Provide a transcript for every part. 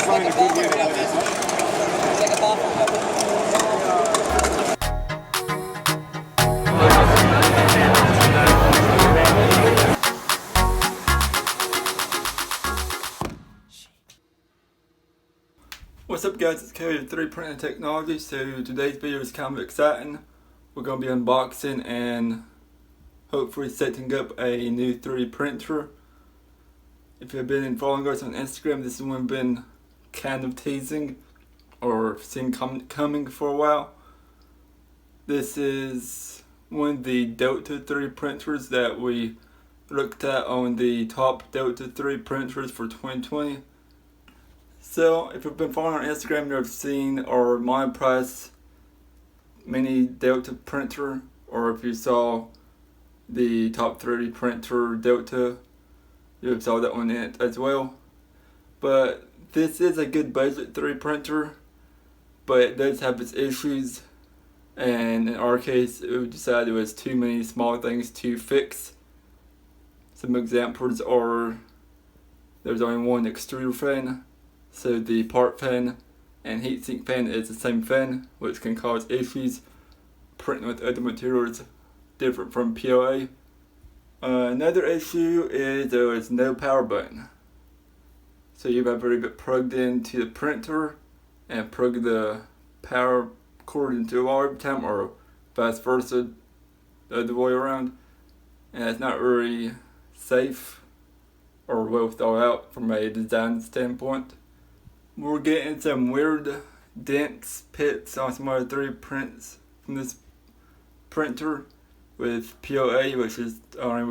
find a good unit. What's up guys, it's Cody of 3D Printing Technology. So today's video is kind of exciting. We're going to be unboxing and hopefully setting up a new 3D printer. If you've been following us on Instagram, this is one I've been kind of teasing or seen coming for a while. This is one of the Delta 3D printers that we looked at on the top Delta 3D printers for 2020. So, if you've been following on Instagram, you've seen our Monoprice mini Delta printer, or if you saw the top 3D printer Delta, you saw that one in it as well. But this is a good budget 3D printer, but it does have its issues, and in our case, we decided it was too many small things to fix. Some examples are, there's only one extruder fan. So the part fan and heatsink fan is the same fan, which can cause issues printing with other materials different from PLA. Another issue is there is no power button. So you have to leave it plugged into the printer and plug the power cord into a wall every time, or vice versa, the other way around. And it's not really safe or well thought out from a design standpoint. We're getting some weird dents, pits on some other 3D prints from this printer with PLA, which is only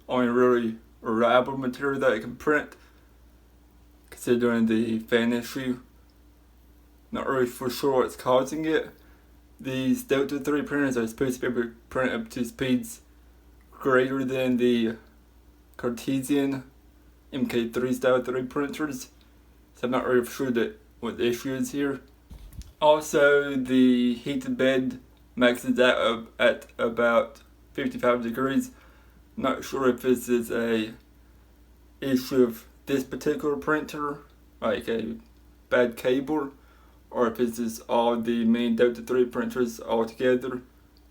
really reliable material that it can print, considering the fan issue. Not really for sure what's causing it. These Delta 3D printers are supposed to be able to print up to speeds greater than the Cartesian MK3 style 3D printers. So I'm not really sure what the issue is here. Also, the heated bed maxes out at about 55 degrees. Not sure if this is a issue of this particular printer, like a bad cable, or if this is all the main Delta 3 printers all together,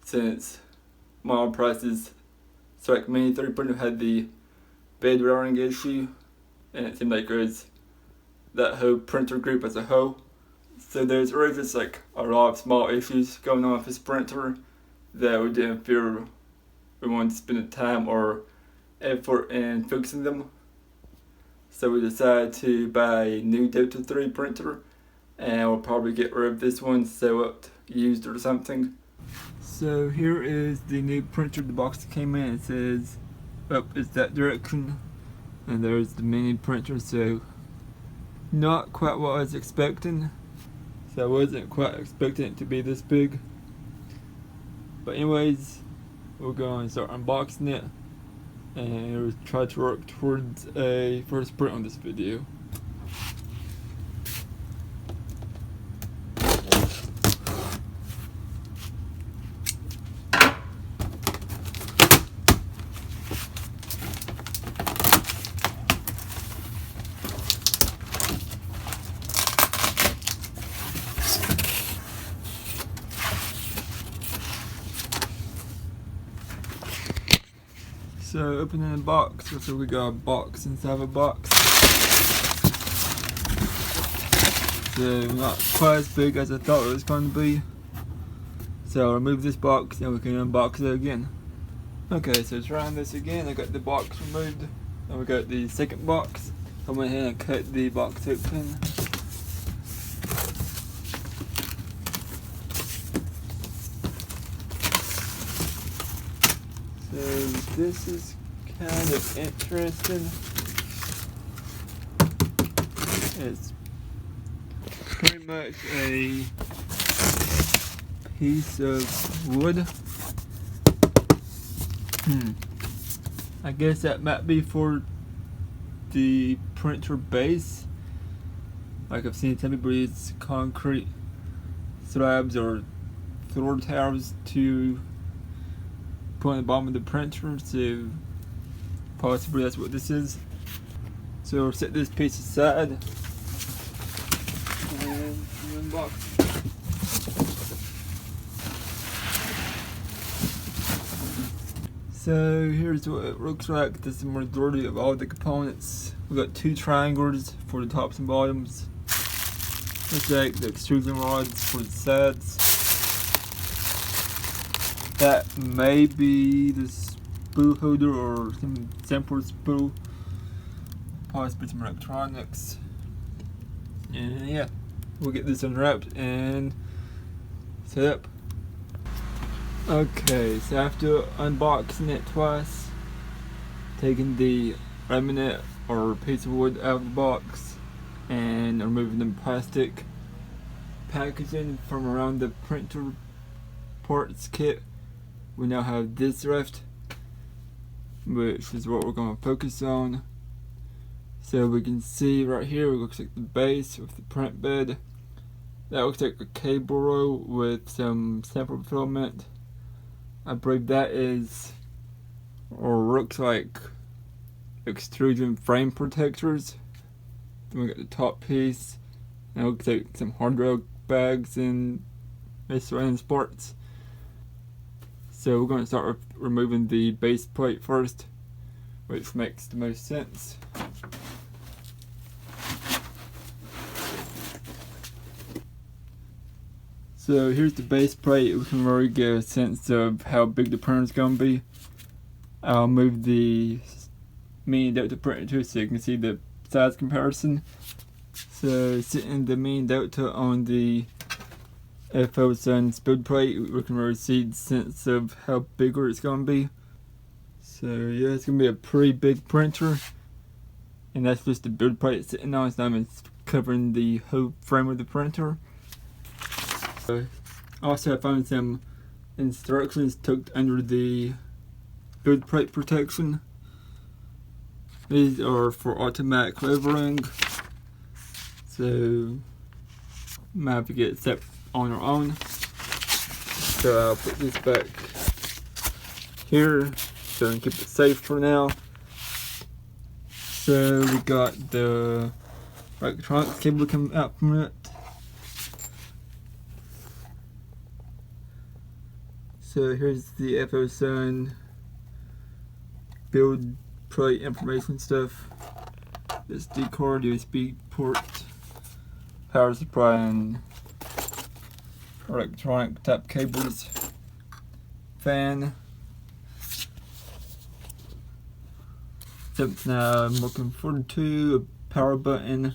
since Monoprice's Select Mini 3D printer had the bed wiring issue, and it seemed like it was that whole printer group as a whole. So there's really just like a lot of small issues going on with this printer that we didn't feel we wanted to spend the time or effort in fixing them. So we decided to buy a new Delta 3 printer, and we'll probably get rid of this one, sell it used or something. So here is the new printer. The box that came in, it says up is that direction, and there's the mini printer. So not quite what I was expecting. So I wasn't quite expecting it to be this big. But anyways, we're going to start unboxing it and we'll try to work towards a first print on this video. So opening the box, so we got a box inside of a box. So not quite as big as I thought it was going to be. So I'll remove this box and we can unbox it again. Okay, so trying this again, I got the box removed. Then we got the second box. I went ahead and cut the box open. So this is kind of interesting. It's pretty much a piece of wood. I guess that might be for the printer base. Like I've seen some people use concrete slabs or floor tiles to put on the bottom of the printer, so possibly that's what this is. So we'll set this piece aside and unbox. So here's what it looks like. This is the majority of all the components. We got two triangles for the tops and bottoms. Looks like the extrusion rods for the sides. That may be the spool holder or some simple spool. Possibly some electronics. And yeah, we'll get this unwrapped and set up. Okay, so after unboxing it twice, taking the laminate or piece of wood out of the box and removing the plastic packaging from around the printer parts kit, we now have this left, which is what we're going to focus on. So we can see right here, it looks like the base with the print bed. That looks like a cable row with some sample filament. I believe that is, or looks like, extrusion frame protectors. Then we got the top piece, and it looks like some hard drive bags and miscellaneous parts. So we're going to start removing the base plate first, which makes the most sense. So here's the base plate. We can really get a sense of how big the printer is going to be. I'll move the mini adapter printer to so you can see the size comparison. So sitting the mini adapter on the FO Sun build plate, we can really see the sense of how bigger it's going to be. So yeah, it's going to be a pretty big printer. And that's just the build plate it's sitting on. It's not even covering the whole frame of the printer. Also, I found some instructions tucked under the build plate protection. These are for automatic leveling, so might have to get it set on our own. So I'll put this back here so I can keep it safe for now. So we got the electronics cable coming out from it. So here's the FO Sun build plate information stuff. SD card, USB port, power supply, and electronic type cables, fan. Something I'm looking forward to, a power button.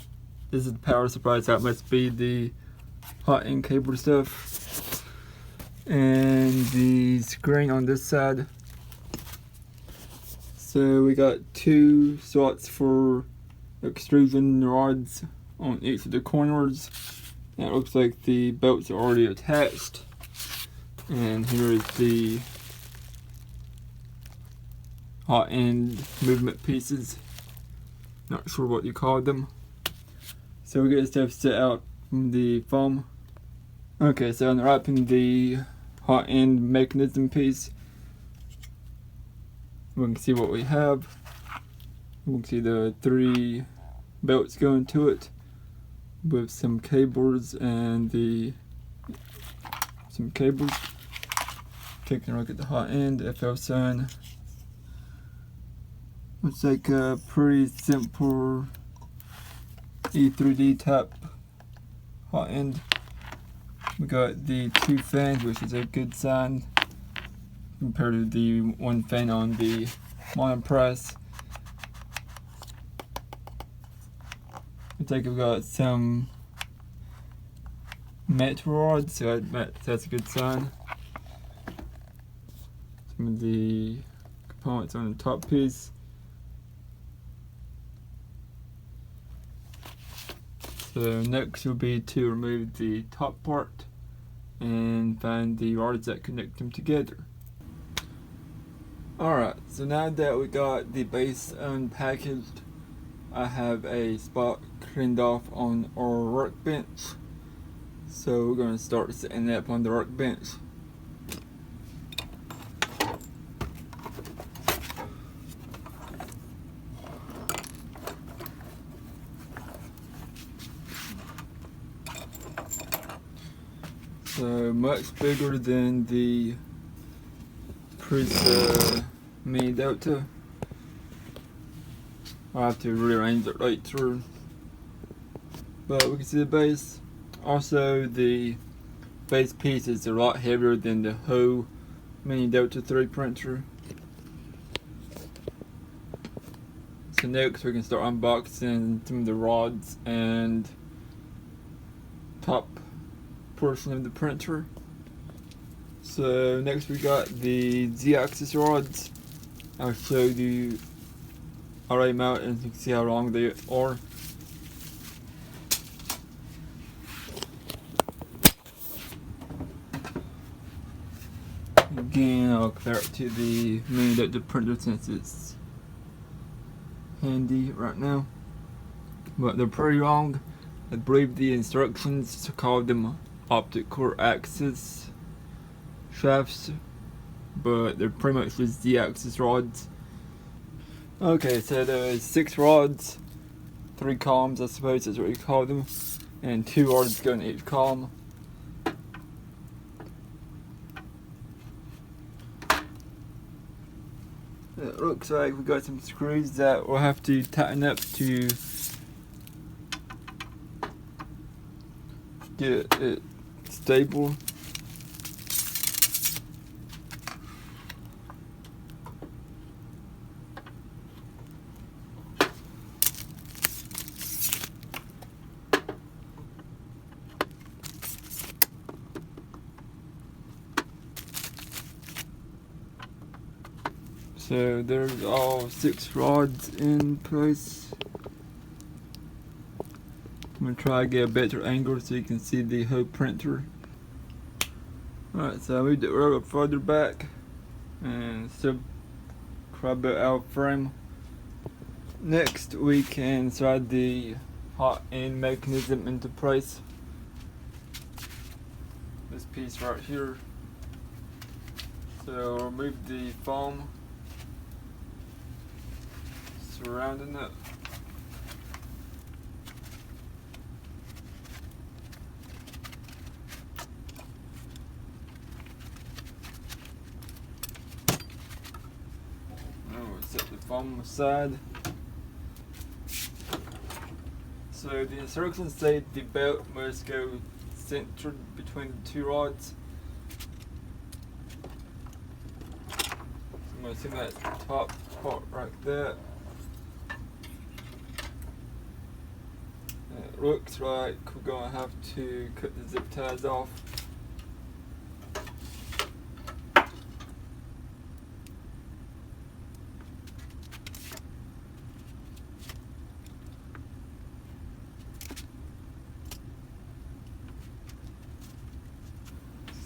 This is the power supply, so that must be the hot end cable stuff. And the screen on this side. So we got two slots for extrusion rods on each of the corners. That looks like the bolts are already attached. And here is the hot end movement pieces. Not sure what you call them. So we get this stuff set out from the foam. Okay, so unwrapping the hot end mechanism piece, we can see what we have. We can see the three belts going to it with some cables and some cables. Taking a look at the hot end, FO Sun. Looks like a pretty simple E3D type hot end. We got the two fans, which is a good sign compared to the one fan on the mono press. Looks like we've got some metal rods, so that's a good sign. Some of the components on the top piece. So next will be to remove the top part and find the rods that connect them together. Alright, so now that we got the base unpackaged, I have a spot cleaned off on our workbench. So we're going to start setting it up on the workbench. much bigger than the previous Mini Delta. I'll have to rearrange it right through. But we can see the base. Also, the base piece is a lot heavier than the whole Mini Delta 3 printer. So next we can start unboxing some of the rods and top portion of the printer. So next we got the Z-axis rods. I'll show you already mounted and you can see how long they are. Again, I'll compare it to the Mini Delta printer since it's handy right now. But they're pretty long. I believe the instructions call them optic core axis shafts, but they're pretty much just Z-axis rods. Okay, so there's 6 rods, 3 columns I suppose is what you call them, and 2 rods go in each column. It looks like we got some screws that we'll have to tighten up to get it stable. So there's all 6 rods in place. I'm gonna try to get a better angle so you can see the whole printer. Alright, so I moved it a little further back and still grab it out frame. Next we can slide the hot end mechanism into place. This piece right here. So remove the foam surrounding it. Now we'll set the foam aside. So the instructions say the belt must go centered between the 2 rods. So I'm going to see that top part right there. It looks like we're going to have to cut the zip ties off.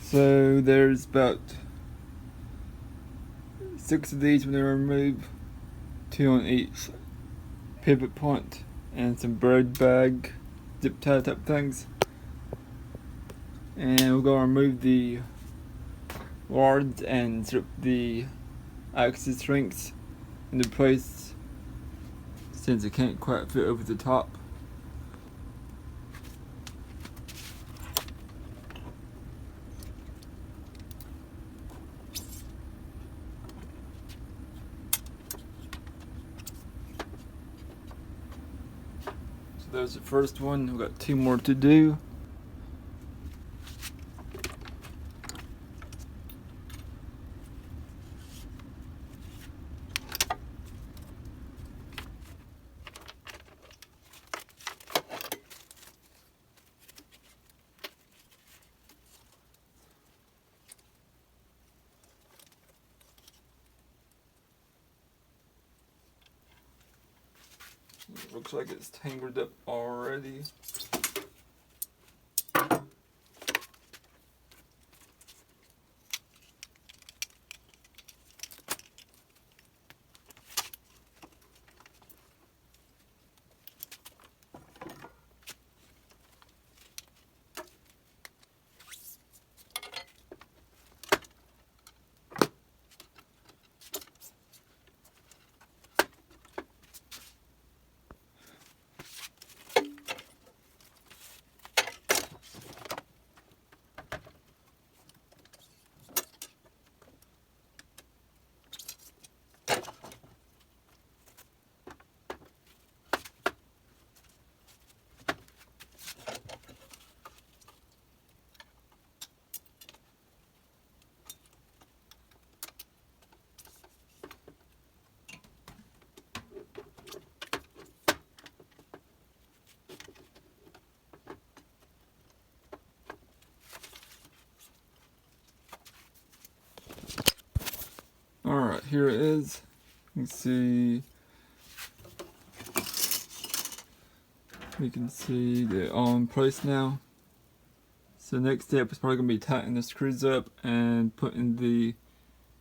So there's about 6 of these when they remove, 2 on each pivot point, and some bird bag zip tie type things. And we're going to remove the rods and strip the axis rings into place since it can't quite fit over the top. There's the first one. We've got 2 more to do. Looks like it's tangled up already. here it is. You can see they're all in place now. So the next step is probably going to be tightening the screws up and putting the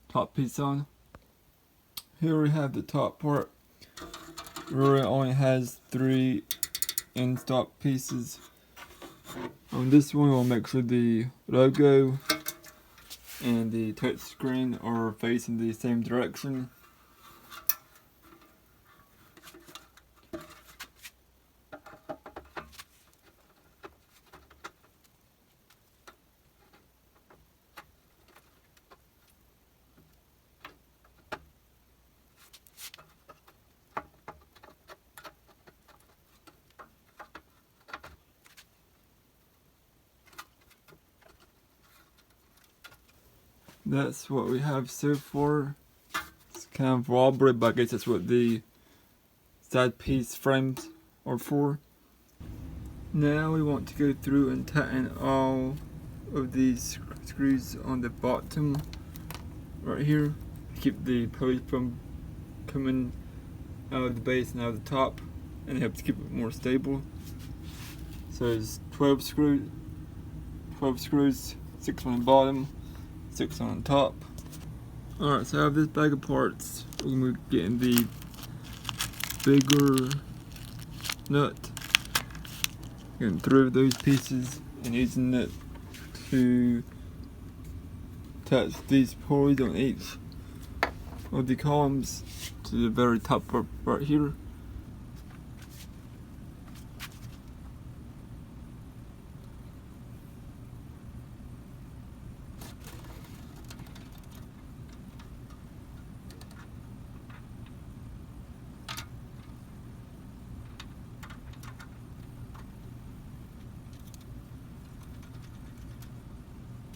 top piece on. Here we have the top part. Riot only has 3 in-stock pieces. On this one, we'll make sure the logo and the touch screen are facing the same direction. That's what we have so far. It's kind of wobbly, but I guess that's what the side piece frames are for. Now we want to go through and tighten all of these screws on the bottom right here to keep the post from coming out of the base and out of the top, and help to keep it more stable. So there's 12 screws, 6 on the bottom, 6 on top. Alright, so I have this bag of parts. We're going to be getting the bigger nut, getting through those pieces and using it to attach these pulleys on each of the columns to the very top part right here.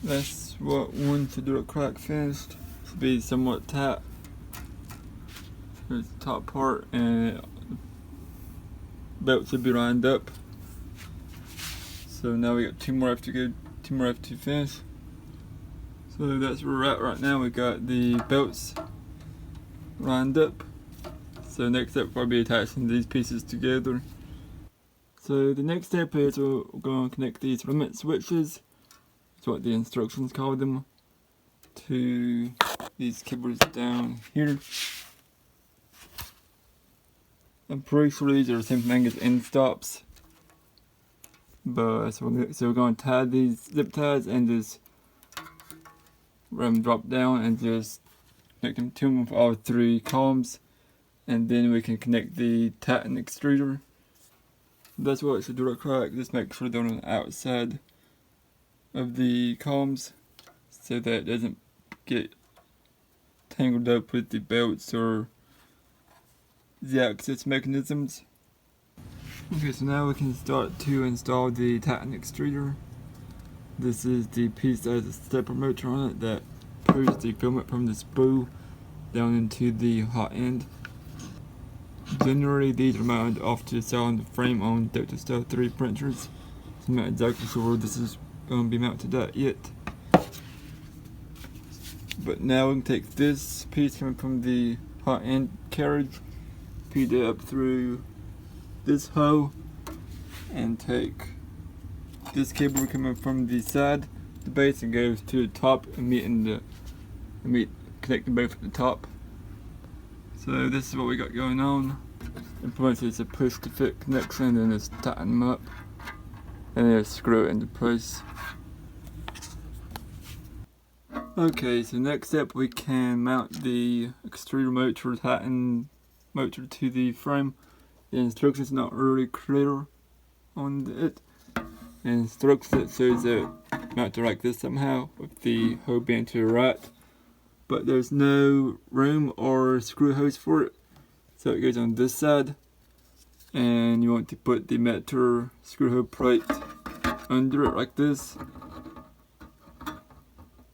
That's what one should do a crack finished. Should be somewhat tight. Here's the top part, and the belt should be lined up. So now we got 2 more left to go, 2 more left to finish. So that's where we're at right now. We got the belts lined up. So next step will be attaching these pieces together. So the next step is we're going to connect these limit switches. That's what the instructions call them, to these cables down here. I'm pretty sure these are the same thing as end stops. But so we're going to tie these zip ties and just drop down and just connect them to them with all 3 columns, and then we can connect the Titan extruder. That's what it should do look like. Just make sure they're on the outside of the columns so that it doesn't get tangled up with the belts or the access mechanisms. Okay, so now we can start to install the Titan extruder. This is the piece that has a stepper motor on it that pushes the filament from the spool down into the hot end. Generally, these are mounted off to the side of the frame on Delta Style 3 printers. So I'm not exactly sure where this is going to be mounted at yet. But now we can take this piece coming from the hot end carriage, feed it up through this hole, and take this cable coming from the side, the base, and goes to the top and connecting both at the top. So this is what we got going on. And pretty much it's a push to fit connection, and just tighten them up and then screw it into place. Okay, so next step we can mount the extruder motor, Titan motor, to the frame. The instructions are not really clear on it. The instructions shows that mount it like this somehow, with the hole being to the right, but there's no room or screw hose for it, so it goes on this side, and you want to put the metal screw hole plate under it like this.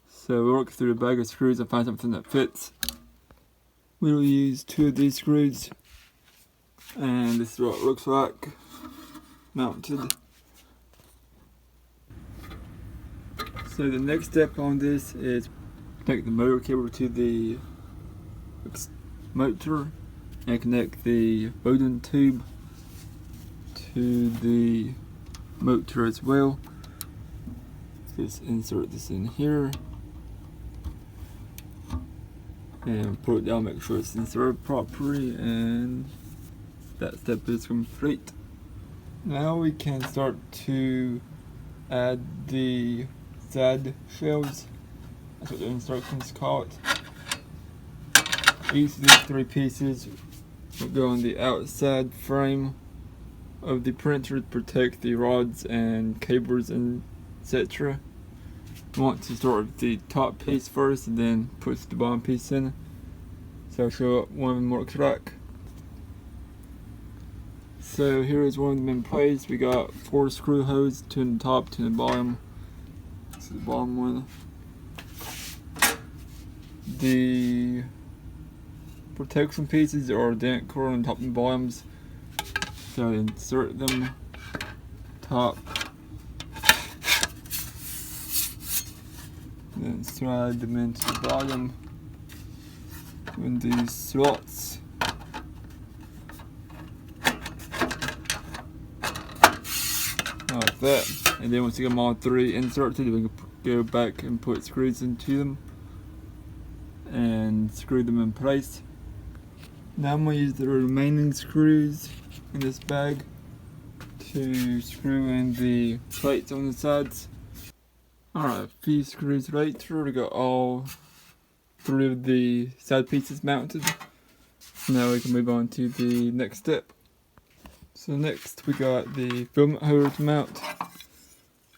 So we work through the bag of screws and find something that fits. We'll use 2 of these screws, and this is what it looks like mounted. So the next step on this is connect the motor cable to the motor and connect the Bowden tube to the motor as well. Just insert this in here and put it down, make sure it's inserted properly, and that step is complete. Now we can start to add the side shells. That's what the instructions call it. Each of these three pieces will go on the outside frame of the printer to protect the rods and cables and etc. I want to start with the top piece first and then push the bottom piece in. So I'll show up one more track. So here is one of them in place. We got 4 screw holes, 2 in the top, 2 in the bottom. This is the bottom one. The protection pieces are identical on top and bottoms. So I insert them top, then slide them into the bottom in these slots. Like that. And then once you get them all 3 inserted, we can go back and put screws into them and screw them in place. Now I'm going to use the remaining screws in this bag to screw in the plates on the sides. Alright, a few screws later, we got all 3 of the side pieces mounted. Now we can move on to the next step. So next we got the filament holder to mount.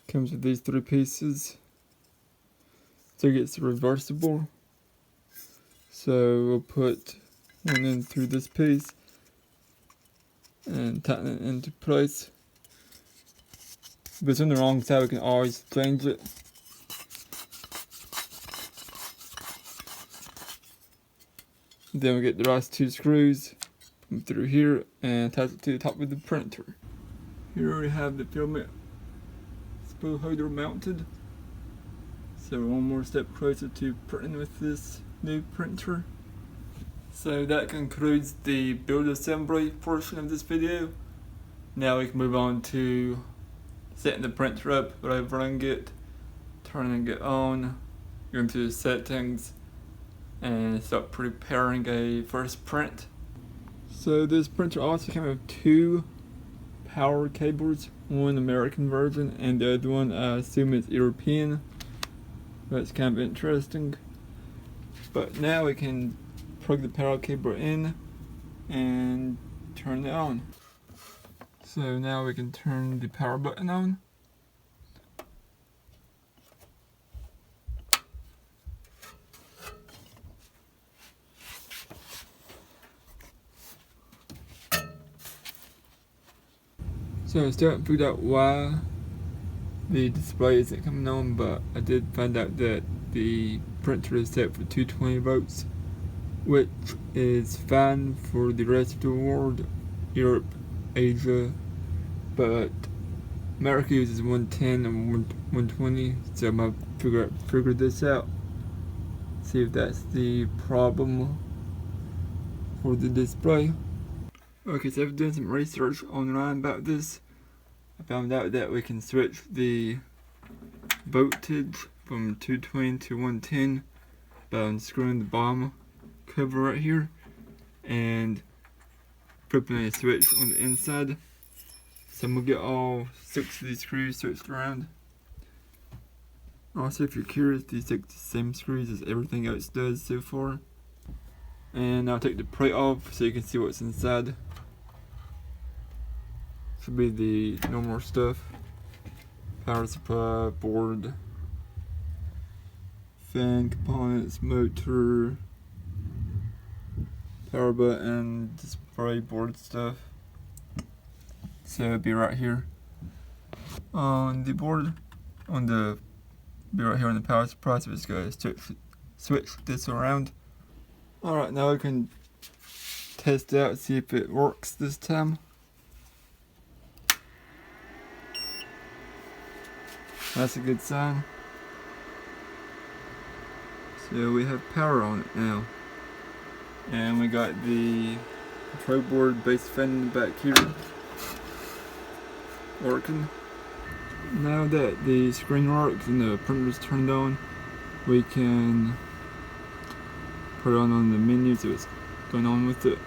Comes with these 3 pieces. So it's reversible. So we'll put one in through this piece and tighten it into place. If it's on the wrong side, we can always change it. Then we get the last 2 screws from through here and attach it to the top of the printer. Here we have the filament spool holder mounted. So one more step closer to printing with this new printer. So that concludes the build assembly portion of this video. Now we can move on to setting the printer up, running it, turning it on, going to the settings, and start preparing a first print. So this printer also came with 2 power cables, one American version and the other one I assume is European. That's kind of interesting. But now we can plug the power cable in and turn it on. So now we can turn the power button on. So I still haven't figured out why the display isn't coming on, but I did find out that the printer is set for 220 volts, which is fine for the rest of the world, Europe, Asia, but America uses 110 and 120, so I'm gonna figure this out, see if that's the problem for the display. Okay, so I've done some research online about this. I found out that we can switch the voltage from 220 to 110 by unscrewing the bottom cover right here and flipping a switch on the inside. So I'm gonna get all 6 of these screws switched around. Also, if you're curious, these take the same screws as everything else does so far. And I'll take the plate off so you can see what's inside. Should be the normal stuff: power supply, board, fan components, motor, power button, display board stuff. So it'll be right here on the board, be right here on the power supply. So just go switch this around. Alright, now we can test it out, see if it works this time. That's a good sign. So we have power on it now. And we got the Pro board base fan back here working. Now that the screen works and the printer is turned on, we can put it on the menu, see what's going on with it.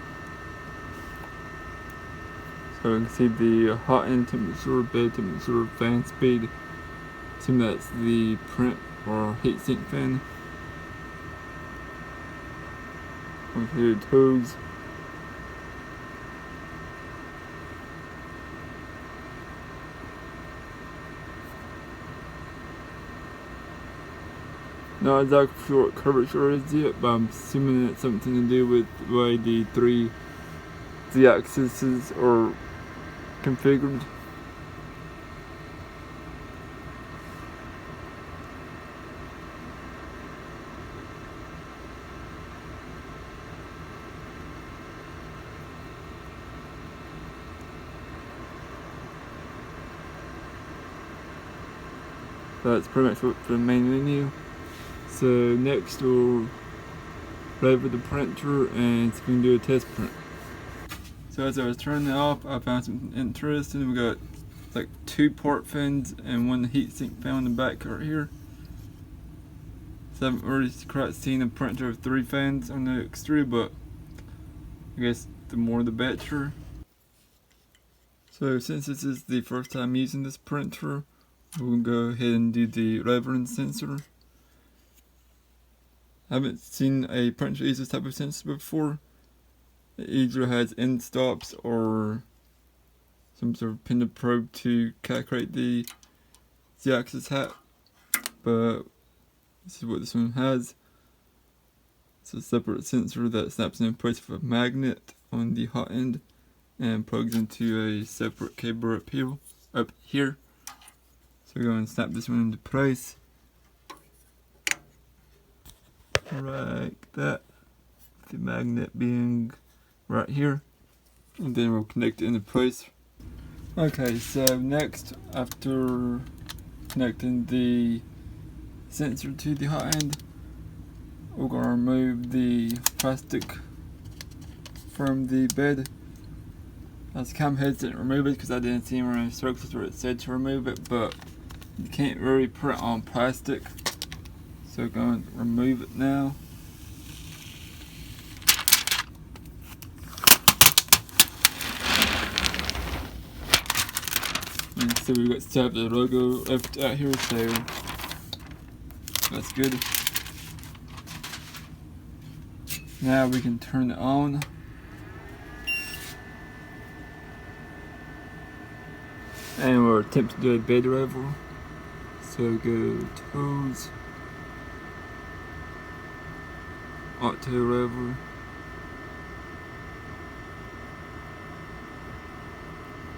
So we can see the hot end temperature, bed temperature, fan speed. Assume that's the print or heatsink fan. We can do toes. Not exactly sure what curvature is yet, but I'm assuming it's something to do with the way the three z-axes are configured. That's pretty much what for the main menu. So next we'll label the printer and see if we can do a test print. So as I was turning it off, I found something interesting. We got like 2 port fans and 1 heatsink fan on the back right here. So I haven't really quite seen a printer with 3 fans on the extrude, but I guess the more the better. So since this is the first time using this printer, we'll go ahead and do the reference sensor. I haven't seen a printer use this type of sensor before. It either has end stops or some sort of pin to probe to calculate the z-axis hat, but this is what this one has. It's a separate sensor that snaps in place with a magnet on the hot end and plugs into a separate cable up here. So we're going to snap this one into place, like that, the magnet being right here, and then we'll connect it into place. Okay, so next, after connecting the sensor to the hot end, we're going to remove the plastic from the bed. I was kind of hesitant to remove it because I didn't see any instructions where it said to remove it, but you can't really put it on plastic, so we're going to remove it now. And so we got still have the logo left out here, so that's good. Now we can turn it on. And we'll attempt to do a bed level. So go toes, auto level,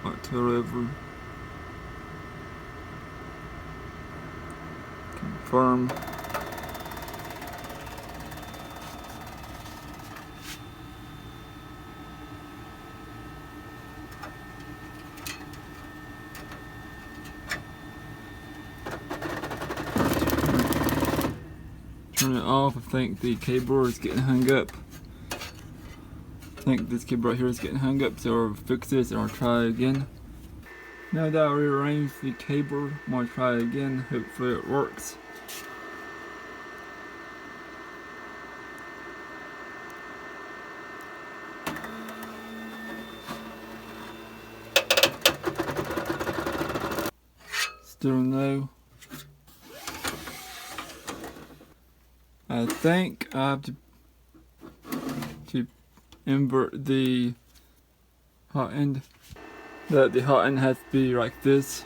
auto level, confirm. Turn it off. I think the cable is getting hung up. I think this cable right here is getting hung up, so I'll fix this and I'll try again. Now that I rearranged the cable, I'm going to try again. Hopefully it works. Still no. I think I have to invert the hot end. That the hot end has to be like this.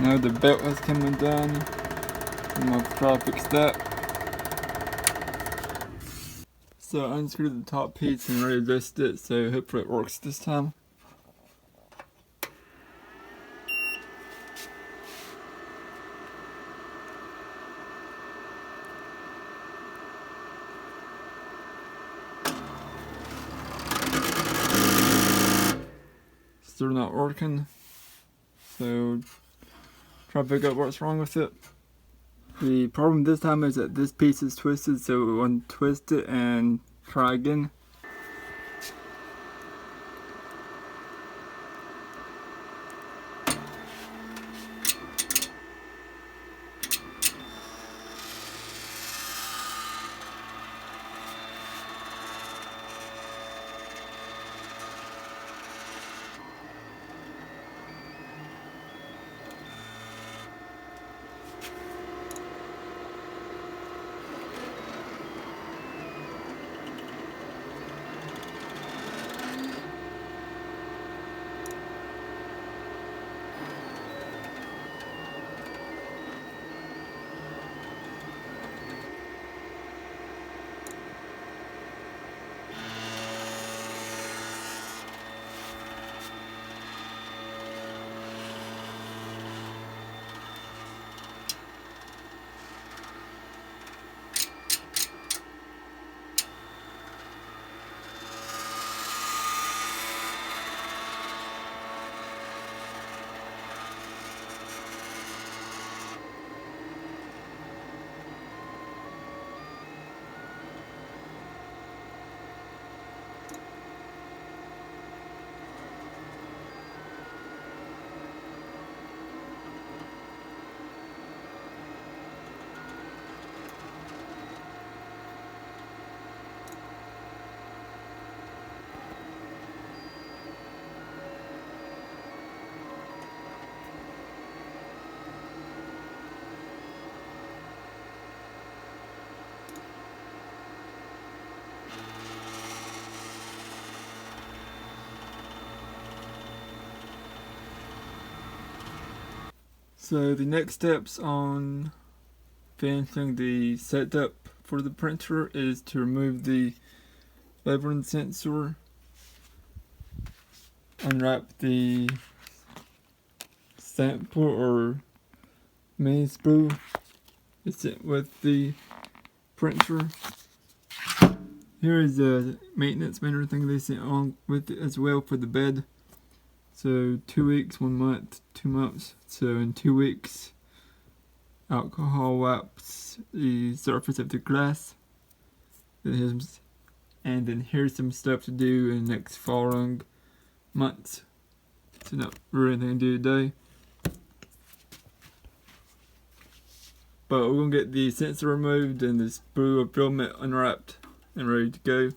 Now the belt has come undone. I'm going to try to fix that. So I unscrewed the top piece and readjusted it, so hopefully it works this time. they're not working. So try to figure out what's wrong with it. The problem this time is that this piece is twisted, so we want to twist it and try again. So the next steps on finishing the setup for the printer is to remove the leveling sensor, unwrap the sample or mini sprue that's with the printer. Here is the maintenance manual thing they sent on with it as well for the bed. So 2 weeks, 1 month, 2 months. So in 2 weeks, alcohol wipes the surface of the glass. And then here's some stuff to do in the next following months. So not really anything to do today. But we're going to get the sensor removed and the sprue of filament unwrapped and ready to go.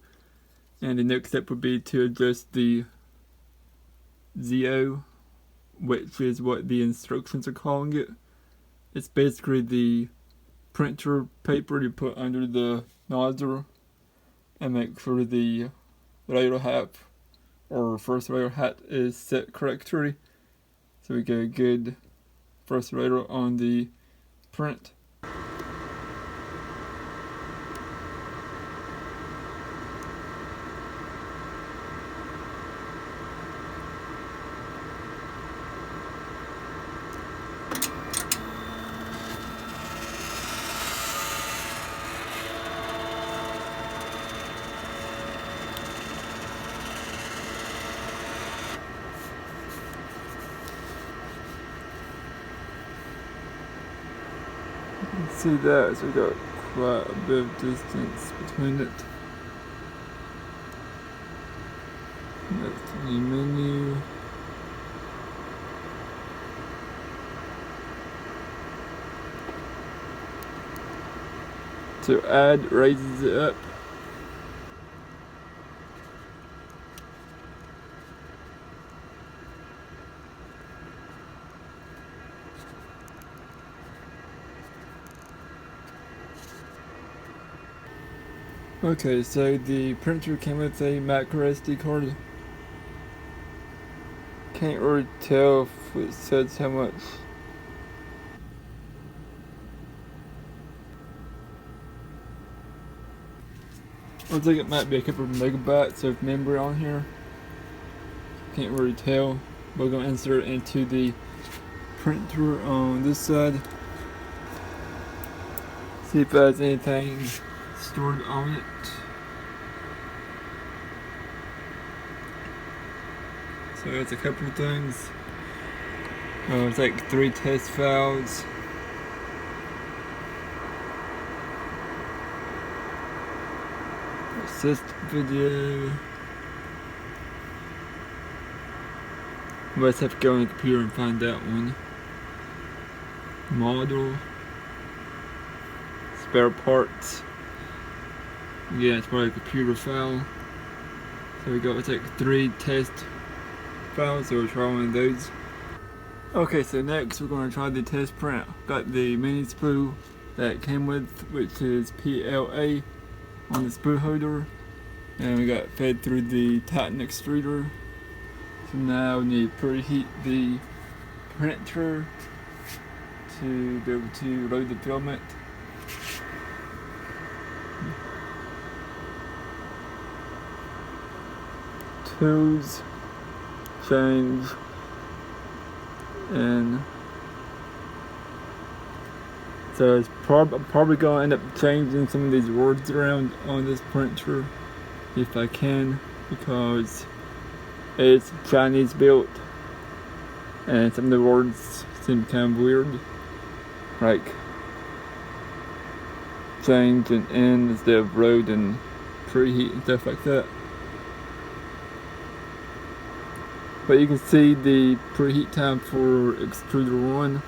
And the next step would be to adjust the ZO, which is what the instructions are calling it. It's basically the printer paper you put under the nozzle and make sure the radar hat or first radar hat is set correctly, so we get a good first radar on the print. You can see that, so we got quite a bit of distance between it. That's the menu. So add raises it up. Okay, so the printer came with a micro SD card. Can't really tell if it says how much. Looks like it might be a couple of megabytes of memory on here. Can't really tell. We're going to insert it into the printer on this side. See if it has anything stored on it. So it's a couple of things. It's like 3 test files. Assist video. I must have to go on the computer and find that one. Model. Spare parts. Yeah, it's probably a computer file. So we got it's like 3 test files, so we'll try one of those. Okay, so next we're going to try the test print. Got the mini spool that came with, which is PLA on the spool holder, and we got fed through the Titanic extruder. So now we need to preheat the printer to be able to load the filament. Tools, change, and so it's probably going to end up changing some of these words around on this printer if I can, because it's Chinese built and some of the words seem kind of weird, like change and end instead of road and preheat and stuff like that. But you can see the preheat time for extruder 1.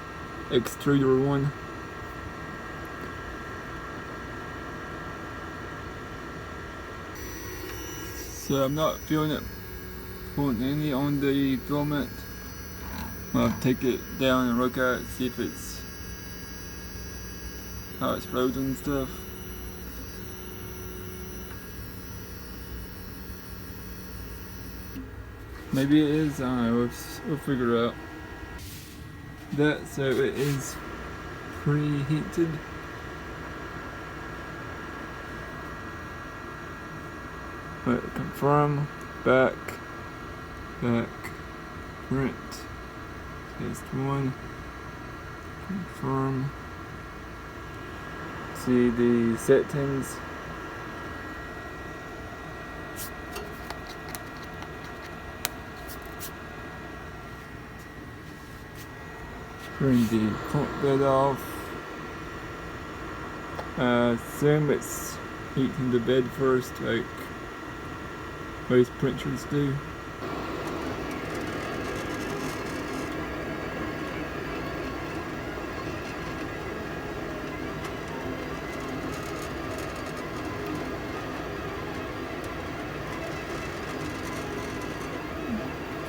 So I'm not feeling it pulling any on the filament. I'll take it down and look at it, see if it's how it's frozen and stuff. Maybe it is, I don't know, we'll figure it out. So it is preheated. But confirm, back, print, test 1, confirm, see the settings. Turn the pump bed off. Assume it's heating the bed first, like most printers do.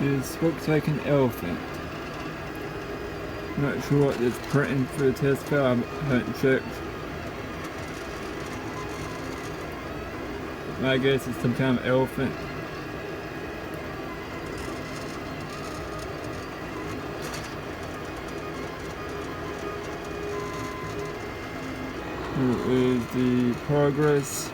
This looks like an elephant. I'm not sure what this printing for the test file, I haven't checked. My guess is some kind of elephant. Here is the progress.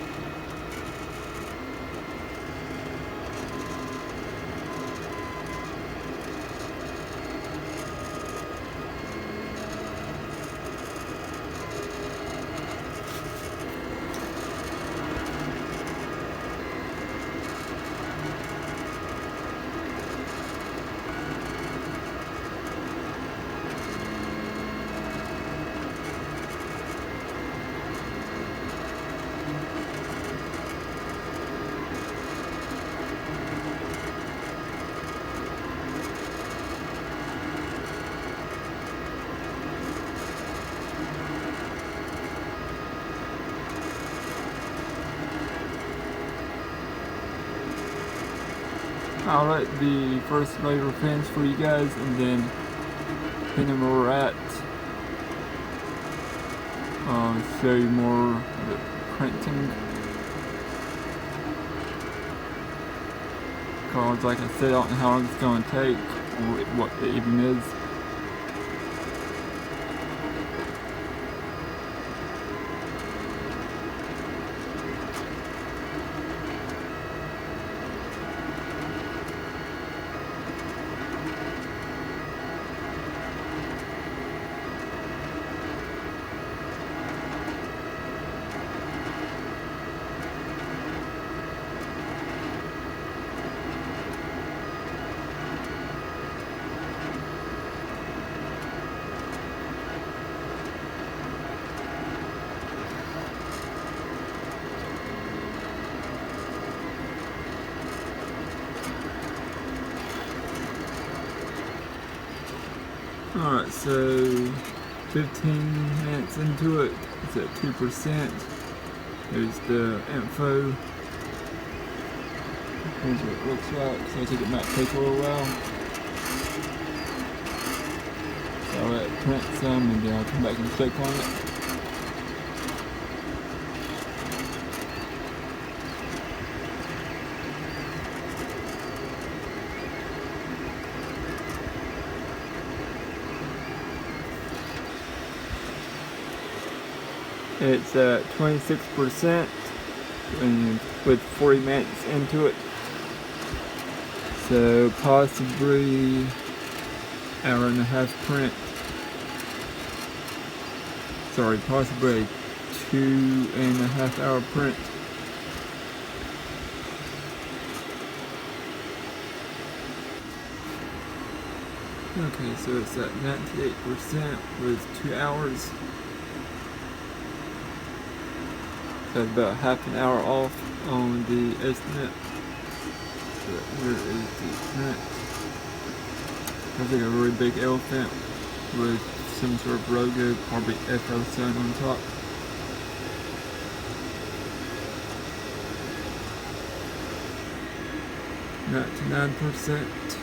I'll let the first layer finish for you guys, and then depending where we're at, I'll show you more of the printing. Because like I said, I don't know how long it's going to take, or what it even is. Alright, so 15 minutes into it, it's at 2%. There's the info. Here's what it looks like, so I think it might take a little while. So I'll let it print some and then I'll come back and click on it. It's at 26% and with 40 minutes into it. So possibly hour and a half print. Sorry, possibly 2.5 hour print. Okay, so it's at 98% with 2 hours. So about half an hour off on the estimate. So here is the print. Looks like a really big elephant with some sort of logo, probably FL sign on top. .99%.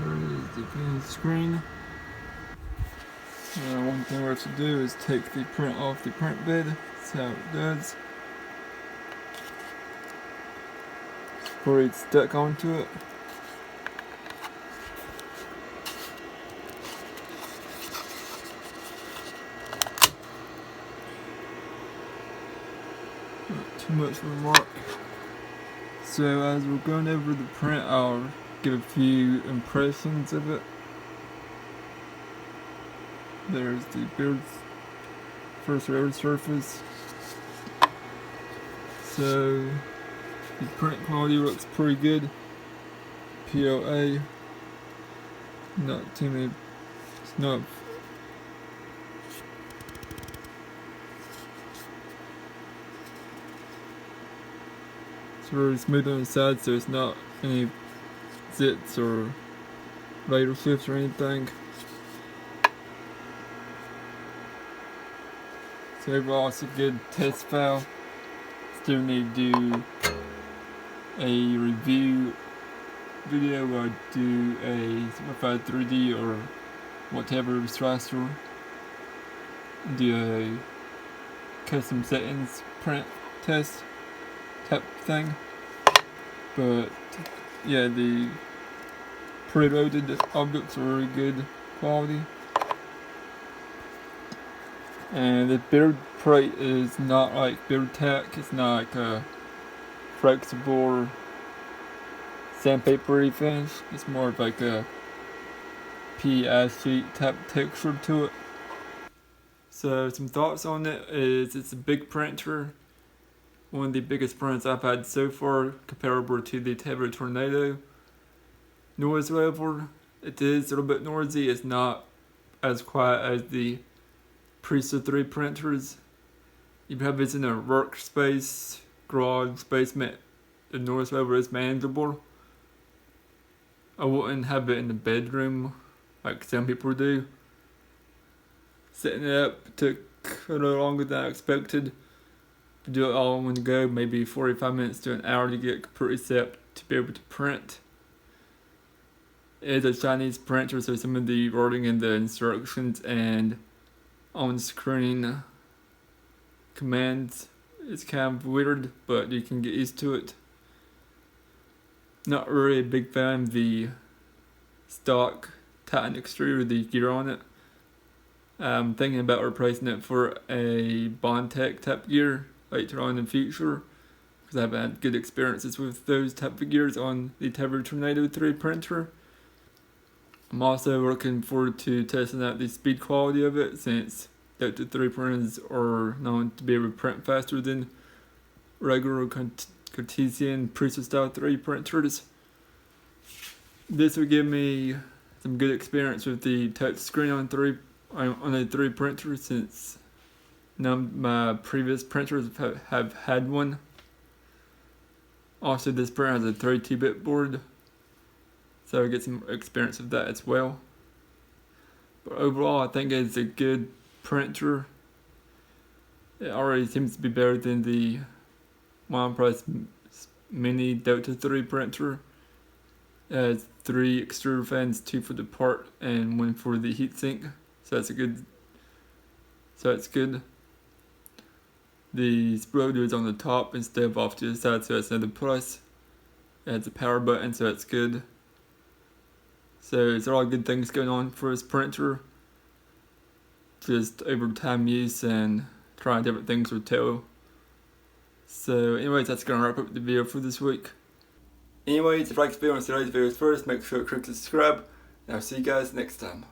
There is the green screen. One thing we have to do is take the print off the print bed. That's how it does. Before it's stuck onto it. Not too much remark. So as we're going over the print, I'll give a few impressions of it. There's the beard's first road surface. So the print quality looks pretty good. PLA, not too many, it's not it's very smooth on the side, so it's not any zits or later shifts or anything. So overall it's a good test file. Still need to do a review video where I do a simplified 3D or whatever raster. Do a custom settings print test type thing. But yeah, the preloaded objects are really good quality. And the beard plate is not like beard tack, it's not like a flexible sandpapery finish. It's more of like a PI sheet type texture to it. So some thoughts on it is it's a big printer. One of the biggest printers I've had so far, comparable to the Tableau Tornado. Noise level, it is a little bit noisy. It's not as quiet as the Presto 3 printers. You have it in a workspace, garage, basement. The noise level is manageable. I wouldn't have it in the bedroom like some people do. Setting it up took a little longer than I expected. To do it all in one go, maybe 45 minutes to an hour to get completely set up to be able to print. It is a Chinese printer, so some of the wording in the instructions and on-screen commands is kind of weird, but you can get used to it. Not really a big fan of the stock Titanic extruder, the gear on it. I'm thinking about replacing it for a Bondtech type gear later on in the future, because I've had good experiences with those type of gears on the Tever Tornado 3 printer. I'm also looking forward to testing out the speed quality of it, since Delta 3 printers are known to be able to print faster than regular Cartesian Prusa style 3 printers. This will give me some good experience with the touch screen on a 3 printer, since none of my previous printers have had one. Also, this printer has a 32-bit board, so I get some experience with that as well. But overall, I think it's a good printer. It already seems to be better than the OnePlus Mini Delta 3 printer. It has 3 extruder fans, 2 for the part and 1 for the heatsink. So that's good. The exploder is on the top instead of off to the side, so that's another plus. It has a power button, so that's good. So it's all good things going on for this printer. Just over time use and trying different things with Tail. So anyways, that's gonna wrap up the video for this week. Anyways, if you like this video and see today's videos first, make sure to click subscribe, and I'll see you guys next time.